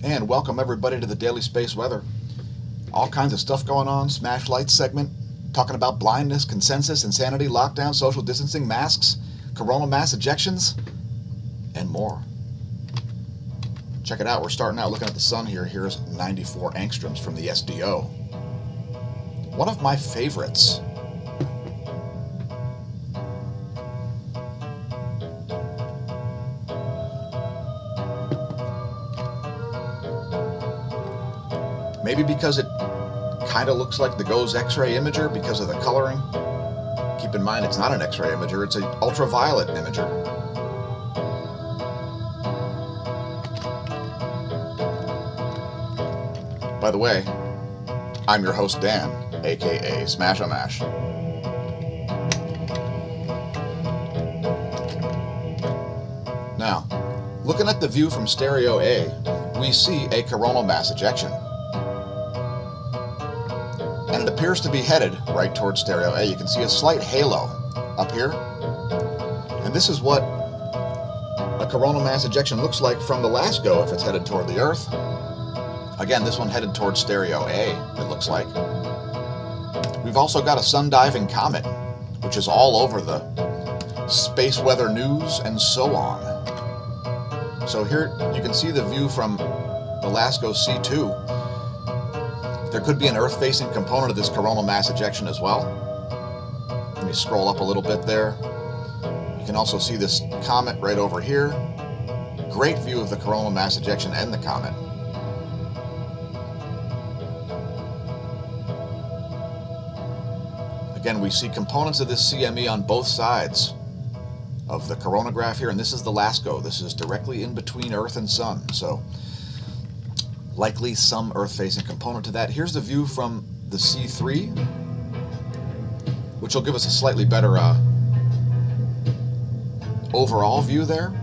And welcome everybody to the Daily Space Weather. All kinds of stuff going on. Smash Lights segment, talking about blindness, consensus, insanity, lockdown, social distancing, masks, coronal mass ejections, and more. Check it out. We're starting out looking at the sun here. Here's 94 angstroms from the SDO. One of my favorites. Maybe because it kind of looks like the GOES X-ray imager because of the coloring. Keep in mind, it's not an X-ray imager, it's an ultraviolet imager. By the way, I'm your host, Dan, aka smAsho. Now, looking at the view from stereo A, we see a coronal mass ejection. And it appears to be headed right towards stereo A. You can see a slight halo up here. And this is what a coronal mass ejection looks like from the last GO if it's headed toward the Earth. Again, this one headed towards stereo A, it looks like. We've also got a sun-diving comet, which is all over the space weather news and so on. So here you can see the view from the last GO C2. There could be an Earth-facing component of this coronal mass ejection as well. Let me scroll up a little bit there. You can also see this comet right over here. Great view of the coronal mass ejection and the comet. Again, we see components of this CME on both sides of the coronagraph here, and this is the last GO. This is directly in between Earth and Sun, so likely some Earth-facing component to that. Here's the view from the C3, which will give us a slightly better overall view there.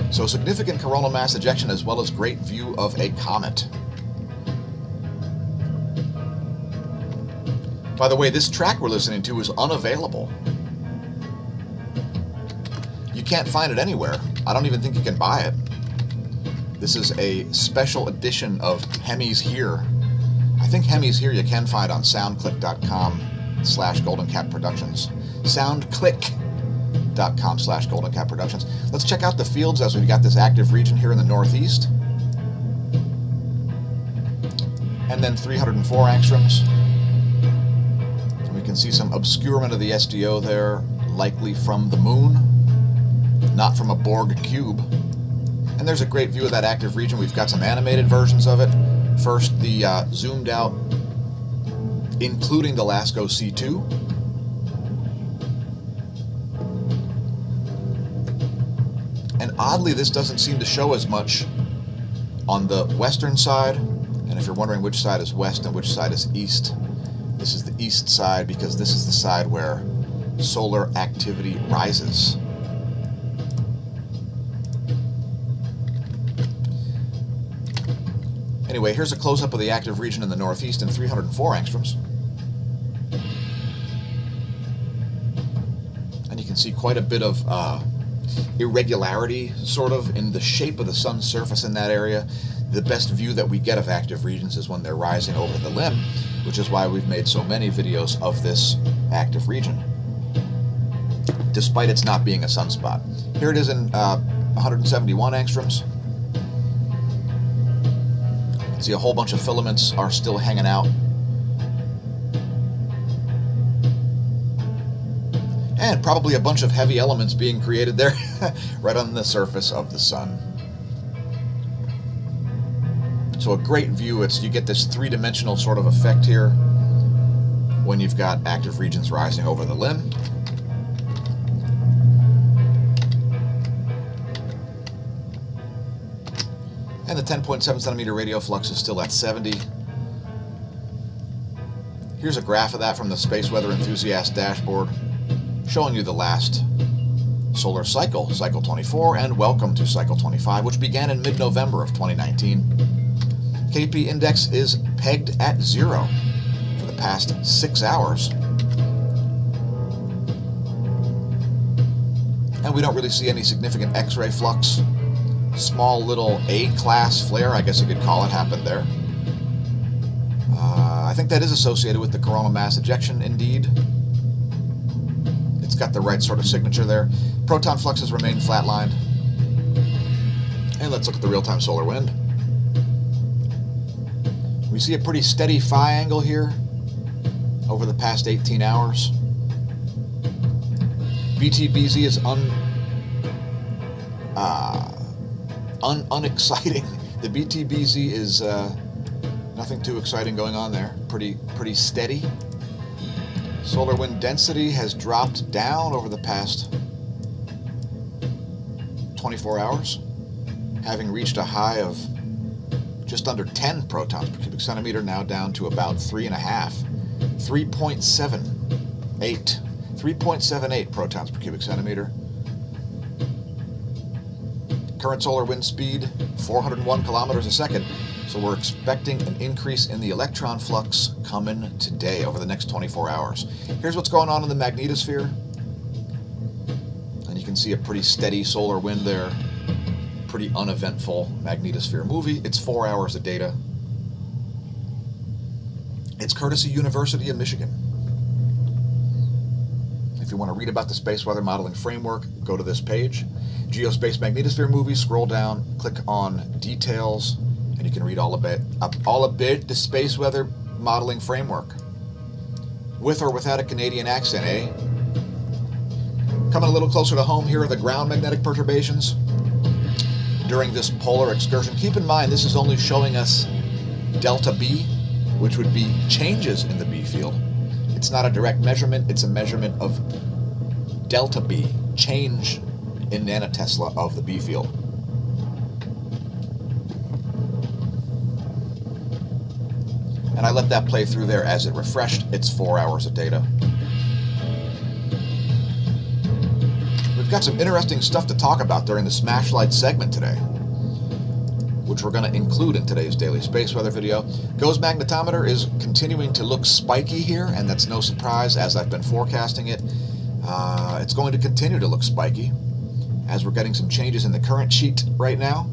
So significant coronal mass ejection as well as great view of a comet. By the way, this track we're listening to is unavailable. You can't find it anywhere. I don't even think you can buy it. This is a special edition of Hemi's Here. I think Hemi's Here you can find on soundclick.com/GoldenCatProductions. Soundclick.com/GoldenCatProductions. Let's check out the fields as we've got this active region here in the northeast. And then 304 angstroms. And we can see some obscurement of the SDO there, likely from the moon, not from a Borg cube. And there's a great view of that active region. We've got some animated versions of it. First, the zoomed out, including the last GO C2. And oddly, this doesn't seem to show as much on the western side. And if you're wondering which side is west and which side is east, this is the east side because this is the side where solar activity rises. Anyway, here's a close-up of the active region in the northeast in 304 angstroms. And you can see quite a bit of irregularity, sort of, in the shape of the sun's surface in that area. The best view that we get of active regions is when they're rising over the limb, which is why we've made so many videos of this active region, despite its not being a sunspot. Here it is in 171 angstroms. See, a whole bunch of filaments are still hanging out. And probably a bunch of heavy elements being created there right on the surface of the sun. So a great view. You get this three-dimensional sort of effect here when you've got active regions rising over the limb. And the 10.7 centimeter radial flux is still at 70. Here's a graph of that from the Space Weather Enthusiast dashboard, showing you the last solar cycle, cycle 24, and welcome to cycle 25, which began in mid-November of 2019. KP index is pegged at 0 for the past 6 hours. And we don't really see any significant X-ray flux. Small little A-class flare, I guess you could call it, happened there. I think that is associated with the coronal mass ejection, indeed. It's got the right sort of signature there. Proton fluxes remain flatlined. And let's look at the real-time solar wind. We see a pretty steady phi angle here over the past 18 hours. BTBZ is unexciting. The BTBZ is nothing too exciting going on there. Pretty steady. Solar wind density has dropped down over the past 24 hours, having reached a high of just under 10 protons per cubic centimeter, now down to about 3.78 protons per cubic centimeter. Current solar wind speed, 401 kilometers a second. So we're expecting an increase in the electron flux coming today over the next 24 hours. Here's what's going on in the magnetosphere. And you can see a pretty steady solar wind there. Pretty uneventful magnetosphere movie. It's 4 hours of data. It's courtesy University of Michigan. If you want to read about the space weather modeling framework, go to this page. Geospace magnetosphere movie, scroll down, click on details, and you can read all about the space weather modeling framework. With or without a Canadian accent, eh? Coming a little closer to home, here are the ground magnetic perturbations during this polar excursion. Keep in mind, this is only showing us delta B, which would be changes in the B field. It's not a direct measurement, it's a measurement of delta B, change in nanotesla of the B field. And I let that play through there as it refreshed. It's 4 hours of data. We've got some interesting stuff to talk about during the Smash Light segment today, which we're going to include in today's daily space weather video. GOES magnetometer is continuing to look spiky here, and that's no surprise as I've been forecasting it. It's going to continue to look spiky as we're getting some changes in the current sheet right now.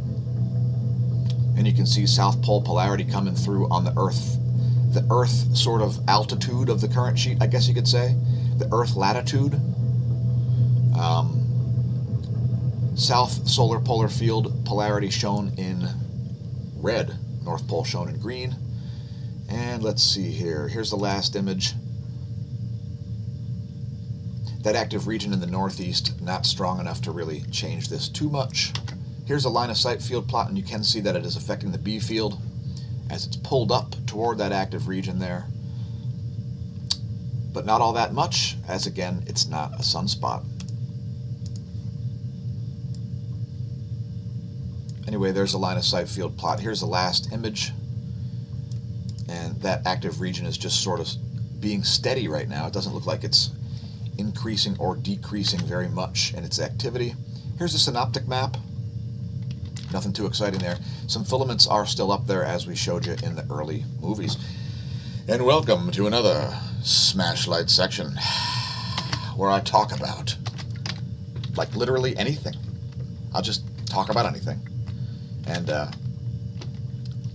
And you can see South Pole polarity coming through on the Earth sort of altitude of the current sheet, I guess you could say. The Earth latitude. South solar polar field polarity shown in red, North Pole shown in green. And let's see here. Here's the last image. That active region in the northeast, not strong enough to really change this too much. Here's a line of sight field plot, and you can see that it is affecting the B field as it's pulled up toward that active region there. But not all that much, as again, it's not a sunspot. Anyway, there's a line of sight field plot. Here's the last image. And that active region is just sort of being steady right now. It doesn't look like it's increasing or decreasing very much in its activity. Here's a synoptic map. Nothing too exciting there. Some filaments are still up there as we showed you in the early movies. And welcome to another Smash Light section where I talk about, like, literally anything. I'll just talk about anything. And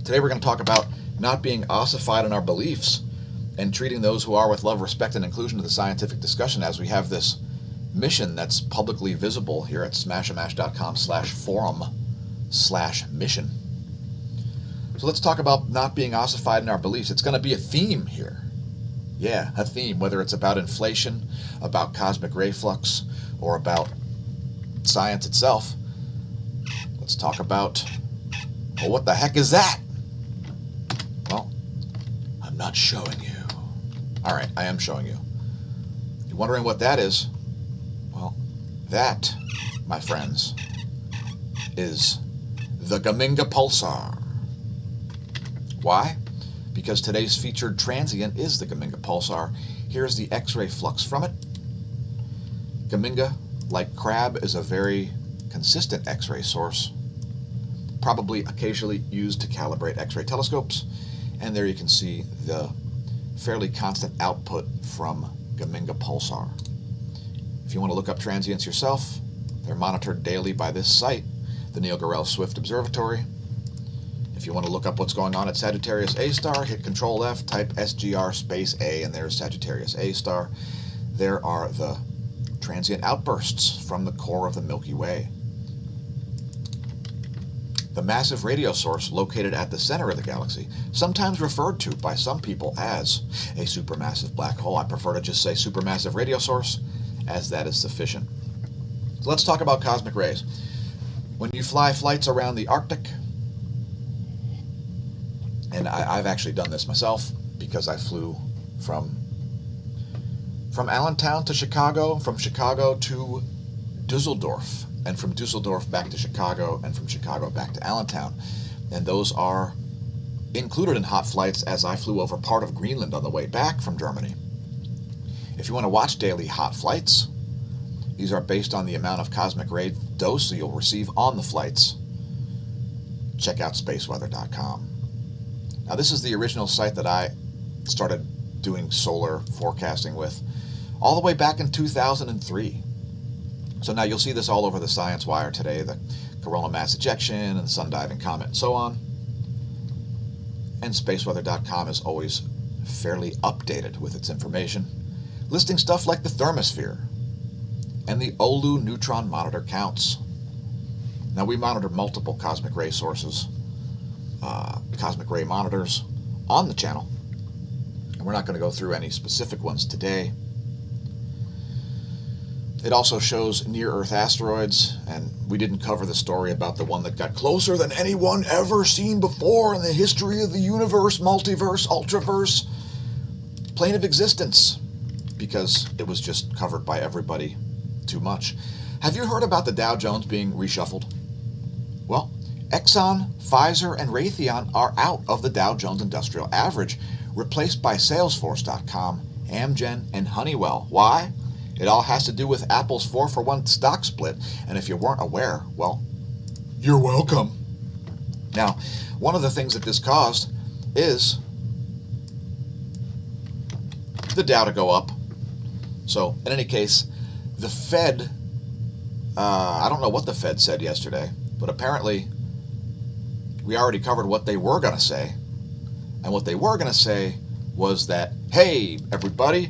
today we're going to talk about not being ossified in our beliefs and treating those who are with love, respect, and inclusion to the scientific discussion, as we have this mission that's publicly visible here at smashamash.com/forum/mission. So let's talk about not being ossified in our beliefs. It's going to be a theme here. Yeah, a theme, whether it's about inflation, about cosmic ray flux, or about science itself. Let's talk about, well, what the heck is that? Well, I'm not showing you. All right, I am showing you. You're wondering what that is? Well, that, my friends, is the Geminga pulsar. Why? Because today's featured transient is the Geminga pulsar. Here's the X-ray flux from it. Geminga, like crab, is a very consistent X-ray source, probably occasionally used to calibrate X-ray telescopes. And there you can see the fairly constant output from Geminga pulsar. If you want to look up transients yourself, They're monitored daily by this site, the Neil Gorell Swift Observatory. If you want to look up what's going on at Sagittarius A star, hit Control F, type SGR space A, and there's Sagittarius A star. There are the transient outbursts from the core of the Milky Way. The massive radio source located at the center of the galaxy, sometimes referred to by some people as a supermassive black hole. I prefer to just say supermassive radio source, as that is sufficient. So let's talk about cosmic rays. When you fly flights around the Arctic, and I've actually done this myself because I flew from Allentown to Chicago, from Chicago to Dusseldorf, and from Dusseldorf back to Chicago, and from Chicago back to Allentown. And those are included in hot flights, as I flew over part of Greenland on the way back from Germany. If you want to watch daily hot flights, these are based on the amount of cosmic ray dose you'll receive on the flights. Check out spaceweather.com. Now, this is the original site that I started doing solar forecasting with all the way back in 2003. So now you'll see this all over the Science Wire today, the coronal mass ejection and the sun diving comet and so on. And spaceweather.com is always fairly updated with its information, listing stuff like the thermosphere and the Oulu neutron monitor counts. Now, we monitor multiple cosmic ray sources, cosmic ray monitors on the channel, and we're not going to go through any specific ones today. It also shows near-Earth asteroids, and we didn't cover the story about the one that got closer than anyone ever seen before in the history of the universe, multiverse, ultraverse, plane of existence, because it was just covered by everybody too much. Have you heard about the Dow Jones being reshuffled? Well, Exxon, Pfizer, and Raytheon are out of the Dow Jones Industrial Average, replaced by Salesforce.com, Amgen, and Honeywell. Why? It all has to do with Apple's 4-for-1 stock split, and if you weren't aware, well, you're welcome. Now, one of the things that this caused is the Dow to go up. So, in any case, the Fed, I don't know what the Fed said yesterday, but apparently we already covered what they were going to say. And what they were going to say was that, hey, everybody,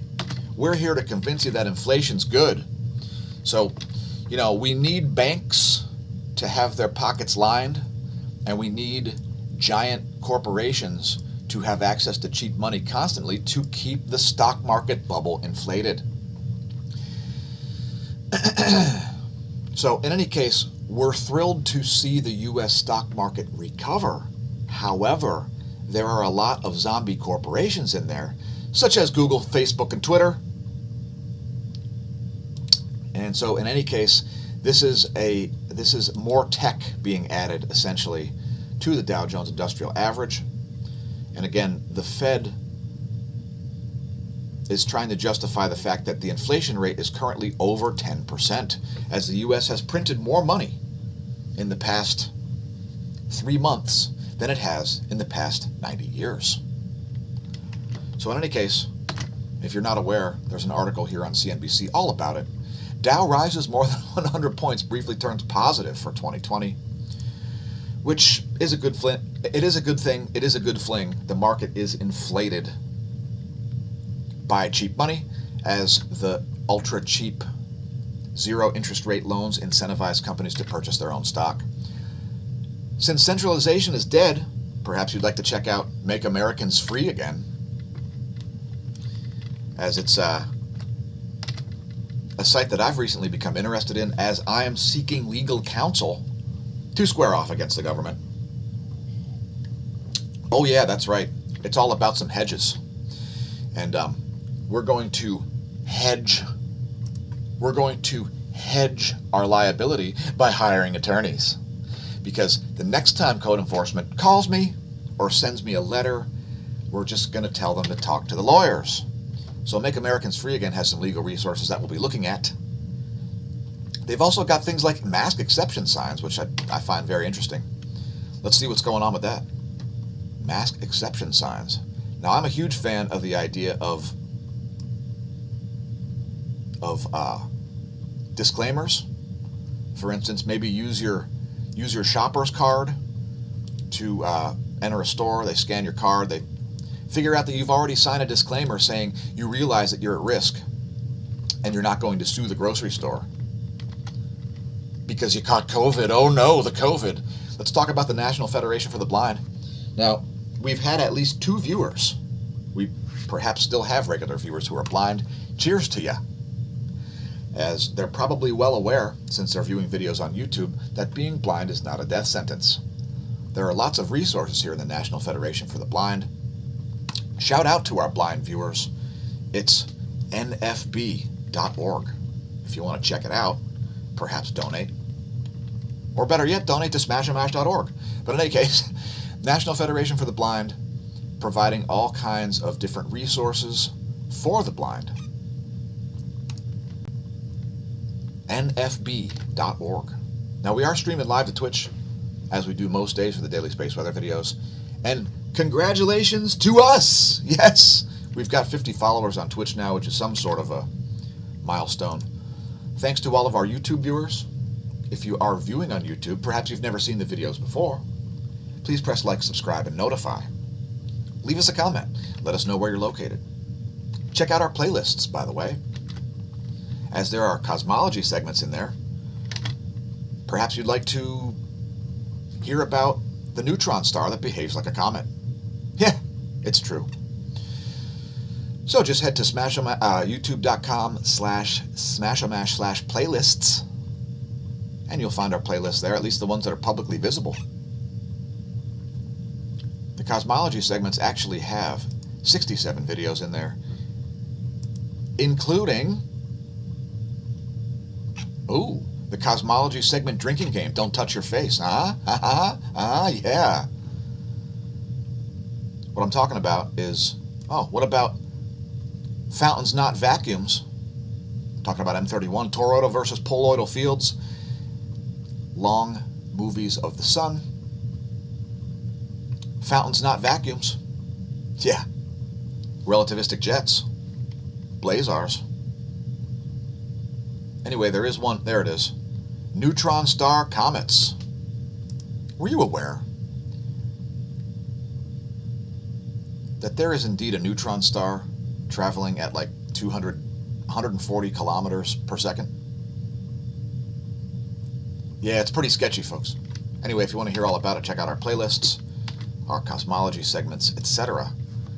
we're here to convince you that inflation's good. So, we need banks to have their pockets lined, and we need giant corporations to have access to cheap money constantly to keep the stock market bubble inflated. So, in any case, we're thrilled to see the U.S. stock market recover. However, there are a lot of zombie corporations in there, such as Google, Facebook, and Twitter. And so, in any case, this is more tech being added essentially to the Dow Jones Industrial Average. And again, the Fed is trying to justify the fact that the inflation rate is currently over 10%, as the U.S. has printed more money in the past 3 months than it has in the past 90 years. So in any case, if you're not aware, there's an article here on CNBC all about it. Dow rises more than 100 points, briefly turns positive for 2020, which is a good thing. It is a good fling. The market is inflated by cheap money, as the ultra cheap zero interest rate loans incentivize companies to purchase their own stock. Since centralization is dead, perhaps you'd like to check out Make Americans Free Again, as it's a site that I've recently become interested in, as I am seeking legal counsel to square off against the government. Oh yeah, that's right. It's all about some hedges. And we're going to hedge our liability by hiring attorneys. Because the next time code enforcement calls me or sends me a letter, we're just going to tell them to talk to the lawyers. So Make Americans Free Again has some legal resources that we'll be looking at. They've also got things like mask exception signs, which I find very interesting. Let's see what's going on with that. Mask exception signs. Now, I'm a huge fan of the idea of disclaimers For instance, maybe use your shopper's card to enter a store. They scan your card. They figure out that you've already signed a disclaimer saying you realize that you're at risk and you're not going to sue the grocery store because you caught COVID. Oh no, the COVID. Let's talk about the National Federation for the Blind. Now, we've had at least 2 viewers. We perhaps still have regular viewers who are blind. Cheers to you. As they're probably well aware, since they're viewing videos on YouTube, that being blind is not a death sentence. There are lots of resources here in the National Federation for the Blind. Shout out to our blind viewers. It's nfb.org. If you want to check it out, perhaps donate. Or better yet, donate to smAsho.org. But in any case, National Federation for the Blind, providing all kinds of different resources for the blind. nfb.org. Now, we are streaming live to Twitch, as we do most days for the Daily Space Weather videos. And congratulations to us! Yes! We've got 50 followers on Twitch now, which is some sort of a milestone. Thanks to all of our YouTube viewers. If you are viewing on YouTube, perhaps you've never seen the videos before, please press like, subscribe, and notify. Leave us a comment. Let us know where you're located. Check out our playlists, by the way, as there are cosmology segments in there. Perhaps you'd like to hear about the neutron star that behaves like a comet. Yeah, it's true. So just head to youtube.com/smashomash/playlists, and you'll find our playlists there, at least the ones that are publicly visible. The cosmology segments actually have 67 videos in there, including, the cosmology segment drinking game, Don't Touch Your Face. Yeah. What I'm talking about is, what about fountains, not vacuums? Talking about M31, toroidal versus poloidal fields, long movies of the sun, fountains, not vacuums. Yeah. Relativistic jets, blazars. Anyway, there is one. There it is. Neutron star comets. Were you aware that there is indeed a neutron star traveling at like 140 kilometers per second? Yeah, it's pretty sketchy, folks. Anyway, if you want to hear all about it, check out our playlists, our cosmology segments, etc.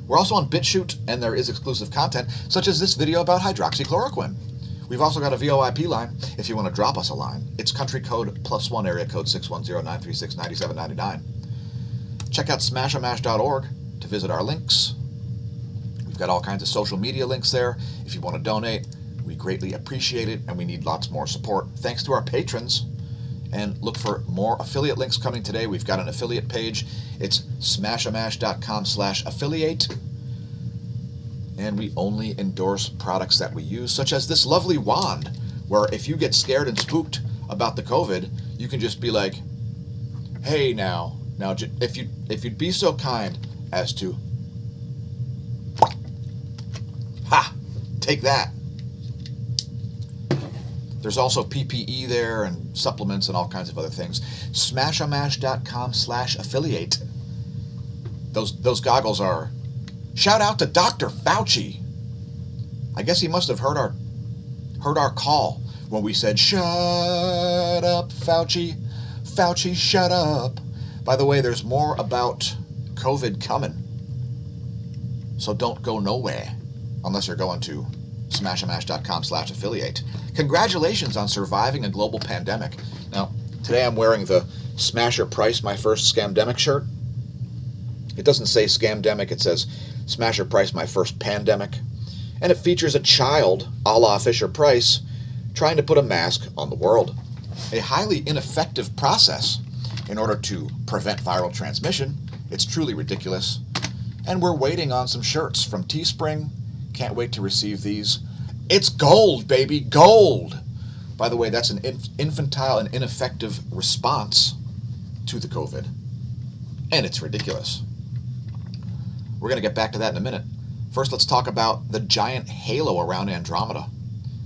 We're also on BitChute, and there is exclusive content, such as this video about hydroxychloroquine. We've also got a VoIP line if you want to drop us a line. It's country code +1 area code 610-936-9799. Check out smAshomash.org to visit our links. We've got all kinds of social media links there. If you want to donate, we greatly appreciate it, and we need lots more support. Thanks to our patrons. And look for more affiliate links coming today. We've got an affiliate page. It's smAshomash.com/affiliate. And we only endorse products that we use, such as this lovely wand, where if you get scared and spooked about the COVID, you can just be like, hey, now, if you'd be so kind as to, take that. There's also PPE there and supplements and all kinds of other things. smAshomash.com/affiliate. Those goggles are. Shout out to Dr. Fauci. I guess he must have heard our call when we said, shut up, Fauci. Fauci, shut up. By the way, there's more about COVID coming. So don't go nowhere unless you're going to smAshomash.com/affiliate. Congratulations on surviving a global pandemic. Now, today I'm wearing the Smasher Price My First Scamdemic shirt. It doesn't say Scamdemic, it says Smasher Price My First Pandemic. And it features a child, a la Fisher-Price, trying to put a mask on the world. A highly ineffective process in order to prevent viral transmission. It's truly ridiculous. And we're waiting on some shirts from Teespring. Can't wait to receive these. It's gold, baby, gold! By the way, that's an infantile and ineffective response to the COVID. And it's ridiculous. We're going to get back to that in a minute. First, let's talk about the giant halo around Andromeda.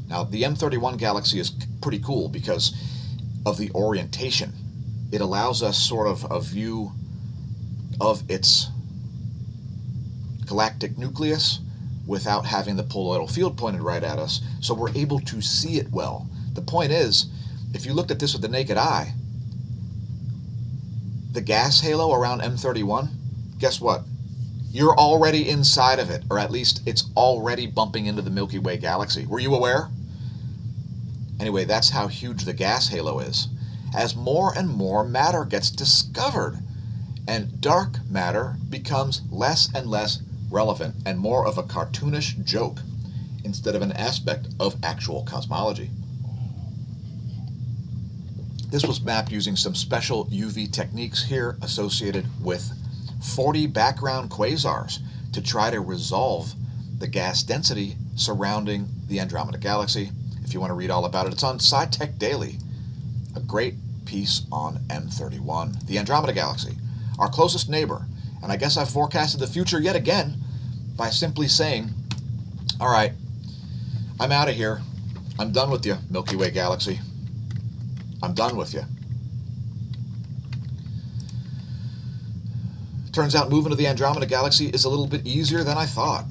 Now, the M31 galaxy is pretty cool because of the orientation. It allows us sort of a view of its galactic nucleus without having the poloidal field pointed right at us, so we're able to see it well. The point is, if you looked at this with the naked eye, the gas halo around M31, guess what? You're already inside of it, or at least it's already bumping into the Milky Way galaxy. Were you aware? Anyway, that's how huge the gas halo is. As more and more matter gets discovered, and dark matter becomes less and less relevant and more of a cartoonish joke instead of an aspect of actual cosmology. This was mapped using some special UV techniques here associated with 40 background quasars to try to resolve the gas density surrounding the Andromeda Galaxy. If you want to read all about it, it's on SciTech Daily, a great piece on M31, the Andromeda Galaxy, our closest neighbor. And I guess I've forecasted the future yet again by simply saying, all right, I'm out of here. I'm done with you, Milky Way Galaxy. I'm done with you. Turns out moving to the Andromeda Galaxy is a little bit easier than I thought.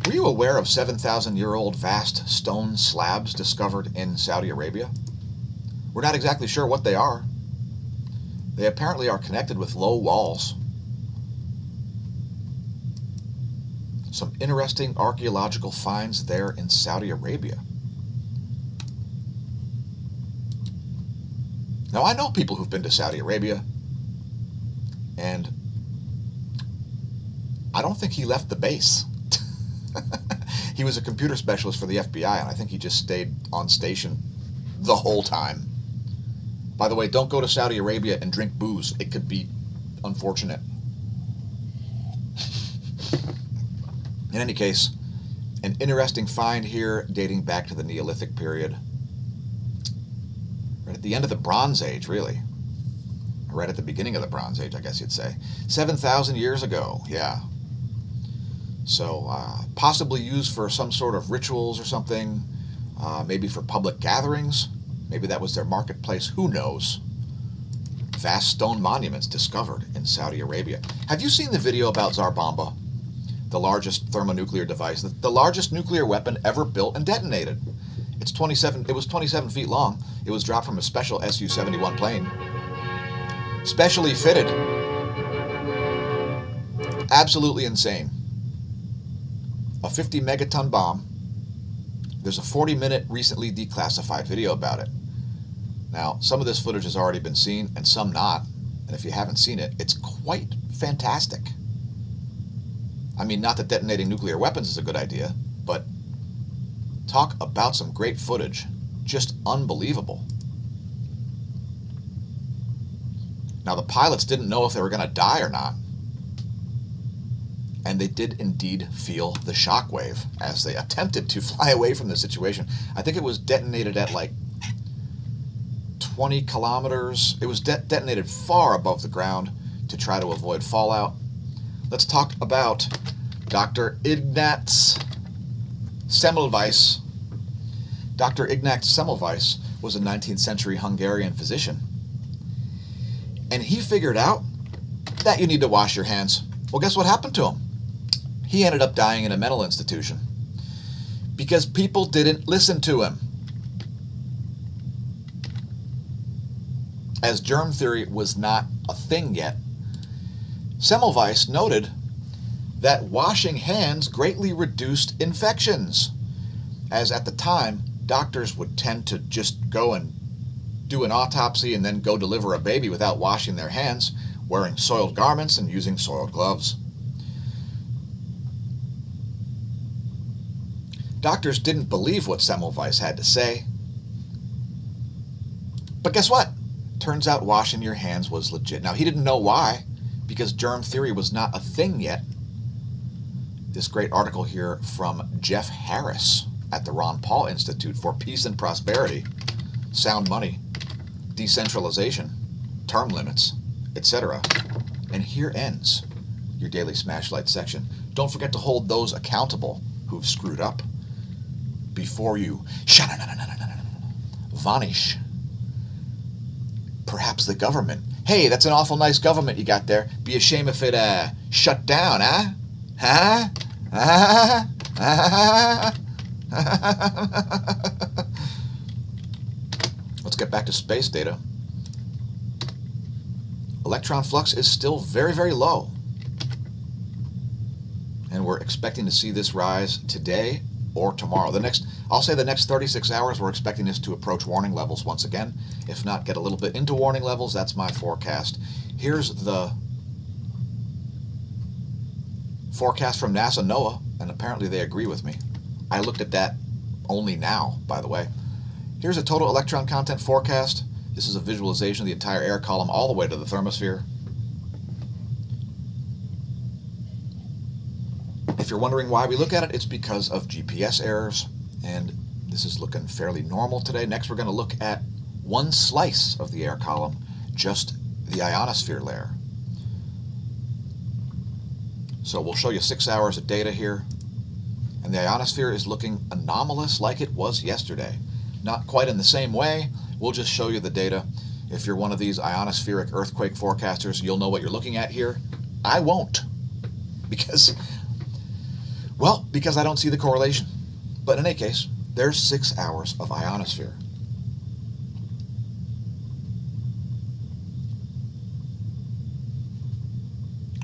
Were you aware of 7,000-year-old vast stone slabs discovered in Saudi Arabia? We're not exactly sure what they are. They apparently are connected with low walls. Some interesting archaeological finds there in Saudi Arabia. Now, I know people who've been to Saudi Arabia, and I don't think he left the base. He was a computer specialist for the FBI, and I think he just stayed on station the whole time. By the way, don't go to Saudi Arabia and drink booze. It could be unfortunate. In any case, an interesting find here dating back to the Neolithic period. Right at the end of the Bronze Age, really. Right at the beginning of the Bronze Age, I guess you'd say. 7,000 years ago, yeah. So, possibly used for some sort of rituals or something. Maybe for public gatherings. Maybe that was their marketplace. Who knows? Vast stone monuments discovered in Saudi Arabia. Have you seen the video about Tsar Bomba? The largest thermonuclear device, the largest nuclear weapon ever built and detonated. It was 27 feet long. It was dropped from a special Su-71 plane. Specially fitted. Absolutely insane. A 50 megaton bomb. There's a 40-minute recently declassified video about it. Now, some of this footage has already been seen and some not. And if you haven't seen it, it's quite fantastic. I mean, not that detonating nuclear weapons is a good idea, but talk about some great footage. Just unbelievable. Now, the pilots didn't know if they were going to die or not. And they did indeed feel the shockwave as they attempted to fly away from the situation. I think it was detonated at like 20 kilometers. It was detonated far above the ground to try to avoid fallout. Let's talk about Dr. Ignác Semmelweis. Dr. Ignác Semmelweis was a 19th century Hungarian physician. And he figured out that you need to wash your hands. Well, guess what happened to him? He ended up dying in a mental institution because people didn't listen to him. As germ theory was not a thing yet, Semmelweis noted that washing hands greatly reduced infections, as at the time, doctors would tend to just go and do an autopsy and then go deliver a baby without washing their hands, wearing soiled garments and using soiled gloves. Doctors didn't believe what Semmelweis had to say. But guess what? Turns out washing your hands was legit. Now, he didn't know why, because germ theory was not a thing yet. This great article here from Jeff Harris at the Ron Paul Institute for Peace and Prosperity, sound money, decentralization, term limits, etc. And here ends your daily Smashlight section. Don't forget to hold those accountable who've screwed up before you vanish perhaps the government. Hey, that's an awful nice government you got there. Be a shame if it shut down, huh? Huh? Let's get back to space data. Electron flux is still very, very low. And we're expecting to see this rise today or tomorrow. I'll say the next 36 hours, we're expecting this to approach warning levels once again. If not, get a little bit into warning levels. That's my forecast. Here's the forecast from NASA NOAA, and apparently they agree with me. I looked at that only now, by the way. Here's a total electron content forecast. This is a visualization of the entire air column all the way to the thermosphere. If you're wondering why we look at it, it's because of GPS errors, and this is looking fairly normal today. Next, we're going to look at one slice of the air column, just the ionosphere layer. So we'll show you 6 hours of data here, and the ionosphere is looking anomalous like it was yesterday. Not quite in the same way. We'll just show you the data. If you're one of these ionospheric earthquake forecasters, you'll know what you're looking at here. I won't, because I don't see the correlation. But in any case, there's 6 hours of ionosphere.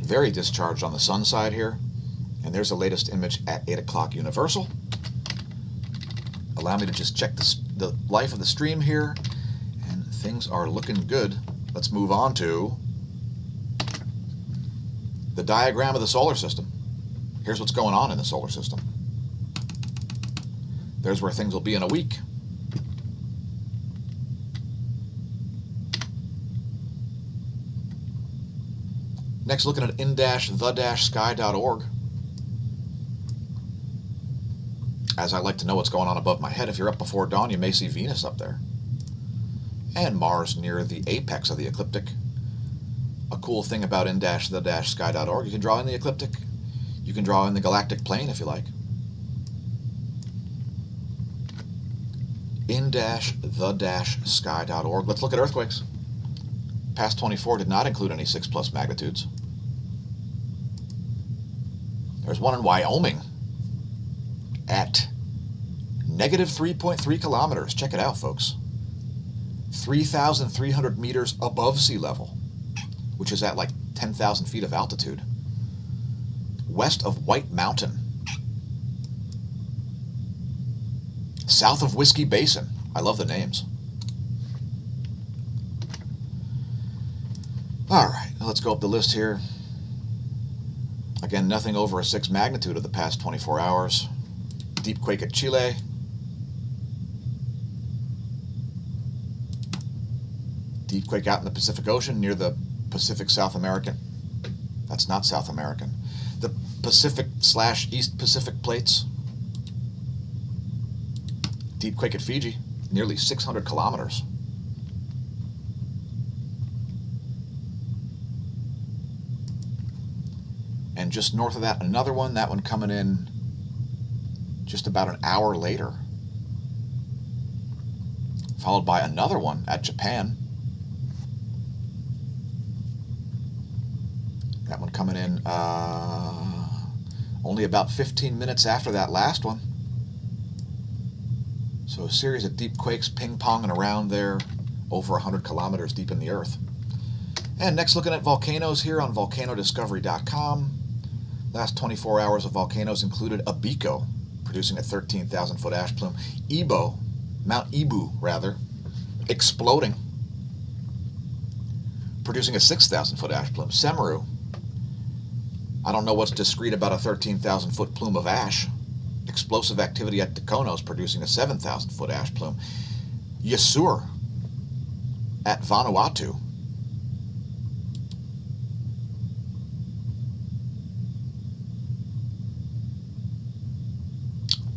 Very discharged on the sun side here. And there's the latest image at 8 o'clock universal. Allow me to just check the life of the stream here. And things are looking good. Let's move on to the diagram of the solar system. Here's what's going on in the solar system. There's where things will be in a week. Next, looking at in-the-sky.org. As I like to know what's going on above my head, if you're up before dawn, you may see Venus up there. And Mars near the apex of the ecliptic. A cool thing about in-the-sky.org, you can draw in the ecliptic. You can draw in the galactic plane if you like. in-the-sky.org. Let's look at earthquakes. Past 24 did not include any 6+ magnitudes. There's one in Wyoming at negative 3.3 kilometers. Check it out, folks. 3,300 meters above sea level, which is at like 10,000 feet of altitude. West of White Mountain. South of Whiskey Basin. I love the names. All right, now let's go up the list here. Again, nothing over a 6 magnitude of the past 24 hours. Deep quake at Chile. Deep quake out in the Pacific Ocean near the Pacific South American. That's not South American. The Pacific/East Pacific plates. Deep quake at Fiji, nearly 600 kilometers. And just north of that, another one, that one coming in just about an hour later. Followed by another one at Japan. That one coming in only about 15 minutes after that last one. So a series of deep quakes ping-ponging around there, over 100 kilometers deep in the earth. And next, looking at volcanoes here on volcanodiscovery.com. Last 24 hours of volcanoes included Abico, producing a 13,000-foot ash plume. Mount Ibu, rather, exploding, producing a 6,000-foot ash plume. Semeru, I don't know what's discreet about a 13,000-foot plume of ash. Explosive activity at Dakonos, producing a 7,000-foot ash plume. Yasur at Vanuatu,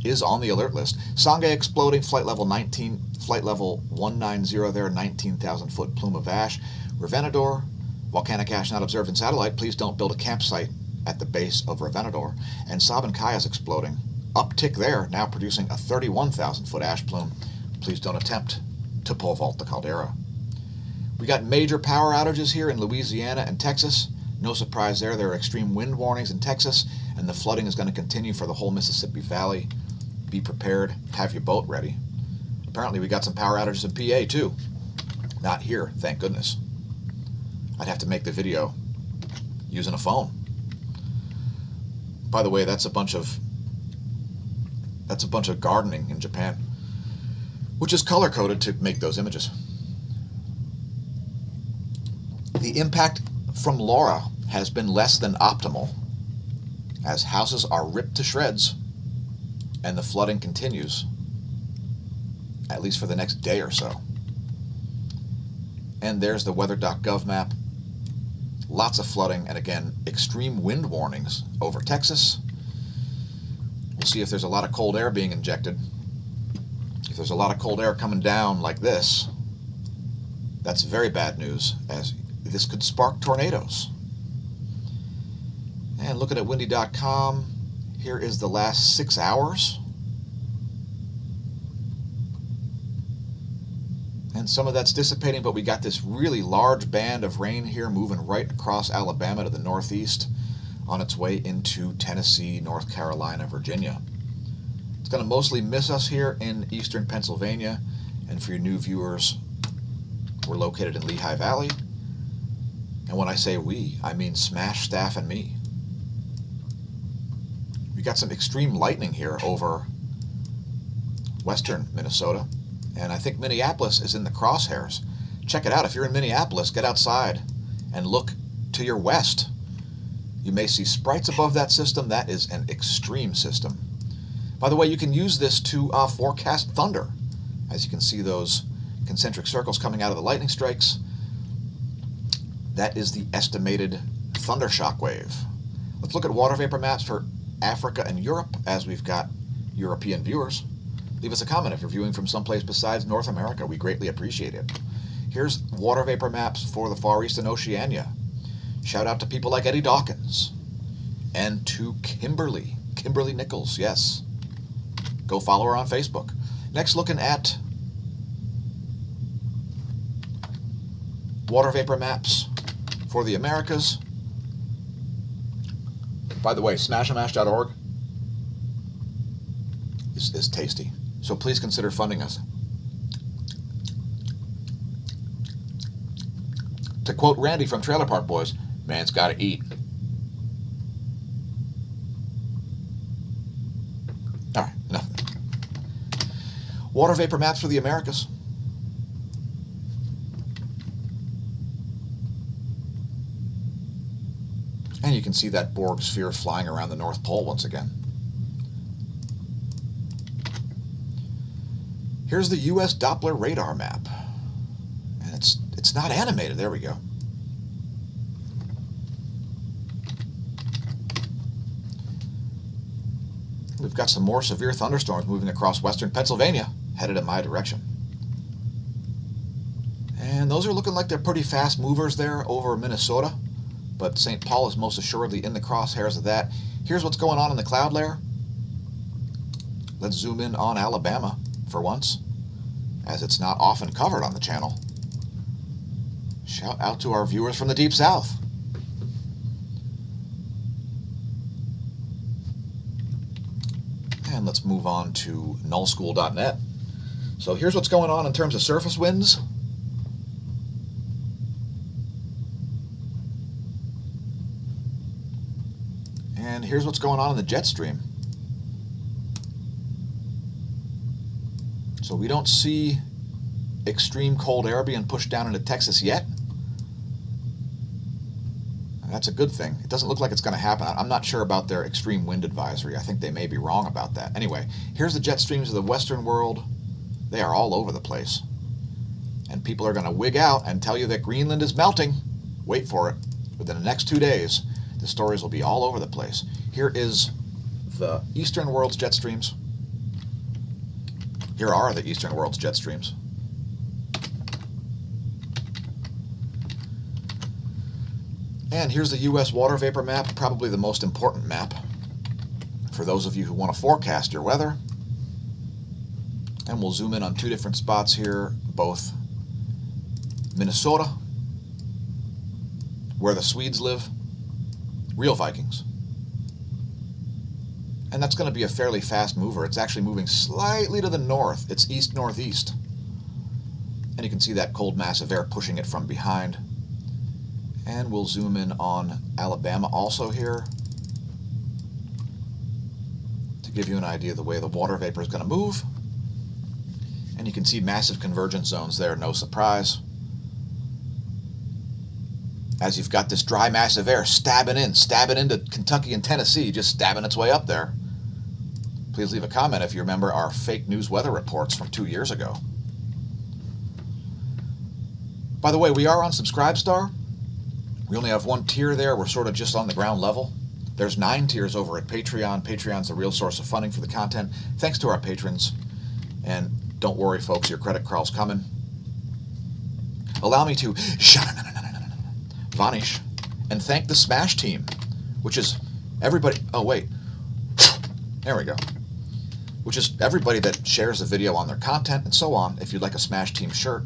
is on the alert list. Sangay exploding, flight level 190 there, 19,000-foot plume of ash. Revenador, volcanic ash not observed in satellite. Please don't build a campsite at the base of Revenador. And Sabancaya is exploding. Uptick there, now producing a 31,000-foot ash plume. Please don't attempt to pole vault the caldera. We got major power outages here in Louisiana and Texas. No surprise there. There are extreme wind warnings in Texas, and the flooding is going to continue for the whole Mississippi Valley. Be prepared. Have your boat ready. Apparently, we got some power outages in PA, too. Not here, thank goodness. I'd have to make the video using a phone. By the way, that's a bunch of gardening in Japan, which is color-coded to make those images. The impact from Laura has been less than optimal, as houses are ripped to shreds and the flooding continues, at least for the next day or so. And there's the weather.gov map. Lots of flooding, and again, extreme wind warnings over Texas. We'll see if there's a lot of cold air being injected. If there's a lot of cold air coming down like this, that's very bad news, as this could spark tornadoes. And looking at windy.com, here is the last 6 hours. And some of that's dissipating, but we got this really large band of rain here moving right across Alabama to the northeast on its way into Tennessee, North Carolina, Virginia. It's going to mostly miss us here in eastern Pennsylvania. And for your new viewers, we're located in Lehigh Valley. And when I say we, I mean Smash staff and me. We got some extreme lightning here over western Minnesota. And I think Minneapolis is in the crosshairs. Check it out. If you're in Minneapolis, get outside and look to your west. You may see sprites above that system. That is an extreme system. By the way, you can use this to forecast thunder. As you can see those concentric circles coming out of the lightning strikes. That is the estimated thunder shock wave. Let's look at water vapor maps for Africa and Europe, as we've got European viewers. Leave us a comment if you're viewing from someplace besides North America. We greatly appreciate it. Here's water vapor maps for the Far East and Oceania. Shout out to people like Eddie Dawkins. And to Kimberly Nichols, yes. Go follow her on Facebook. Next, looking at water vapor maps for the Americas. By the way, smashamash.org is tasty. So please consider funding us. To quote Randy from Trailer Park Boys, man's gotta eat. All right, enough. Water vapor maps for the Americas. And you can see that Borg sphere flying around the North Pole once again. Here's the U.S. Doppler radar map. And it's not animated. There we go. We've got some more severe thunderstorms moving across western Pennsylvania, headed in my direction. And those are looking like they're pretty fast movers there over Minnesota. But St. Paul is most assuredly in the crosshairs of that. Here's what's going on in the cloud layer. Let's zoom in on Alabama for once, as it's not often covered on the channel. Shout out to our viewers from the Deep South. And let's move on to nullschool.net. So here's what's going on in terms of surface winds. And here's what's going on in the jet stream. So we don't see extreme cold air being pushed down into Texas yet. That's a good thing. It doesn't look like it's going to happen. I'm not sure about their extreme wind advisory. I think they may be wrong about that. Anyway, here's the jet streams of the Western world. They are all over the place. And people are going to wig out and tell you that Greenland is melting. Wait for it. Within the next 2 days, the stories will be all over the place. Here is the Eastern world's jet streams. Here are the Eastern world's jet streams. And here's the U.S. water vapor map, probably the most important map for those of you who want to forecast your weather. And we'll zoom in on 2 different spots here, both Minnesota, where the Swedes live, real Vikings. And that's going to be a fairly fast mover. It's actually moving slightly to the north. It's east-northeast. And you can see that cold mass of air pushing it from behind. And we'll zoom in on Alabama also here to give you an idea of the way the water vapor is going to move. And you can see massive convergence zones there, no surprise. As you've got this dry mass of air stabbing into Kentucky and Tennessee, just stabbing its way up there. Please leave a comment if you remember our fake news weather reports from 2 years ago. By the way, we are on Subscribestar. We only have one tier there. We're sort of just on the ground level. There's 9 tiers over at Patreon. Patreon's the real source of funding for the content. Thanks to our patrons. And don't worry, folks, your credit crawl's coming. Allow me to vanish and thank the Smash team, which is everybody. Oh, wait. There we go. Which is everybody that shares the video on their content and so on. If you'd like a Smash Team shirt,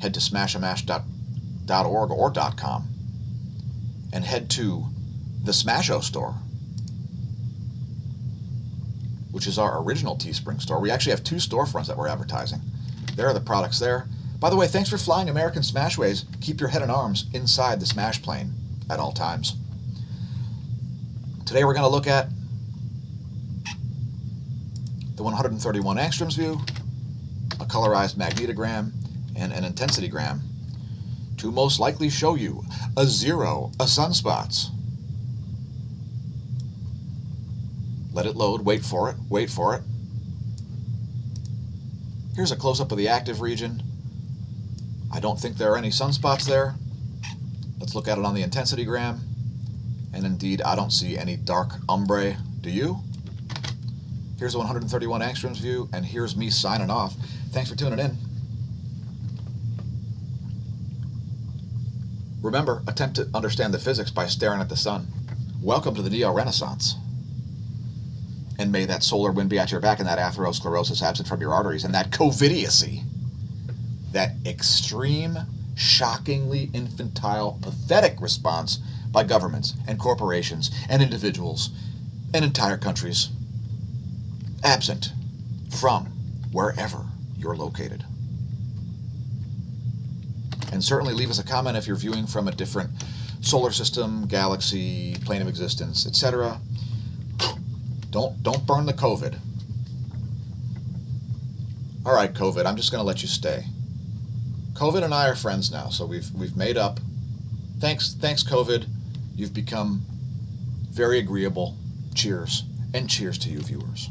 head to smashamash.org or .com and head to the smAsho store, which is our original Teespring store. We actually have 2 storefronts that we're advertising. There are the products there. By the way, thanks for flying American Smashways. Keep your head and arms inside the Smash plane at all times. Today we're going to look at the 131 angstroms view, a colorized magnetogram, and an intensitygram to most likely show you a 0 of sunspots. Let it load, wait for it, wait for it. Here's a close-up of the active region. I don't think there are any sunspots there. Let's look at it on the intensitygram. And indeed, I don't see any dark ombre. Do you? Here's the 131 angstroms view, and here's me signing off. Thanks for tuning in. Remember, attempt to understand the physics by staring at the sun. Welcome to the Neo-Renaissance. And may that solar wind be at your back and that atherosclerosis absent from your arteries and that covidiocy, that extreme, shockingly infantile, pathetic response by governments and corporations and individuals and entire countries, absent from wherever you're located. And certainly leave us a comment if you're viewing from a different solar system, galaxy, plane of existence, etc. Don't burn the COVID. All right, COVID, I'm just going to let you stay. COVID and I are friends now, so we've made up. Thanks, COVID. You've become very agreeable. Cheers, and cheers to you, viewers.